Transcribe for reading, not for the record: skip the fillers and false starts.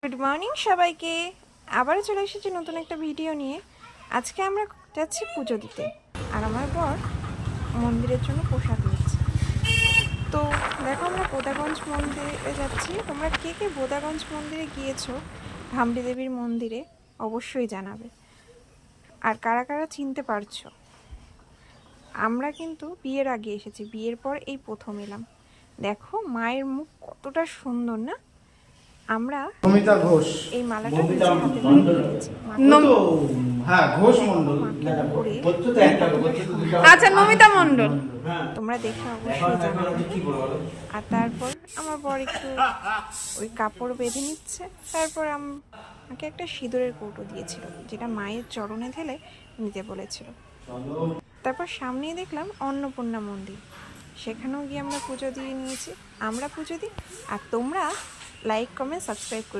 Good morning সবাইকে। আবারও চলে এসেছি নতুন একটা ভিডিও নিয়ে। আজকে আমরা যাচ্ছি পুজো দিতে, আর আমার বর মন্দিরের জন্য পোশাক নিচ্ছে। তো দেখো, আমরা বোদাগঞ্জ মন্দিরে যাচ্ছি। তোমরা কে কে বোদাগঞ্জ মন্দিরে গিয়েছো, ভামড়ি দেবীর মন্দিরে, অবশ্যই জানাবে। আর কারা কারা চিনতে পারছো। আমরা কিন্তু বিয়ের আগে এসেছি, বিয়ের পর এই প্রথম এলাম। দেখো মায়ের মুখ কতটা সুন্দর না। আমরা নমিতা ঘোষ, এই মালাটা নিজে হাতে বানিয়ে নিয়েছি। হ্যাঁ ঘোষ মন্ডল। আচ্ছা, নমিতা মণ্ডল। তোমরা দেখে অবশ্যই জানাবে। আর তারপর আমার বর একটু ওই কাপড় বেঁধে নিচ্ছে। তারপর আমাকে একটা সিঁদুরের কৌটো দিয়েছিল, যেটা মায়ের চরণে ঢেলে নিতে বলেছিল। তারপর সামনেই দেখলাম অন্নপূর্ণা মন্দির, সেখানেও গিয়ে আমরা পুজো দিয়ে নিয়েছি। আমরা পুজো দিই, আর তোমরা লাইক কমেন্ট সাবস্ক্রাইব করে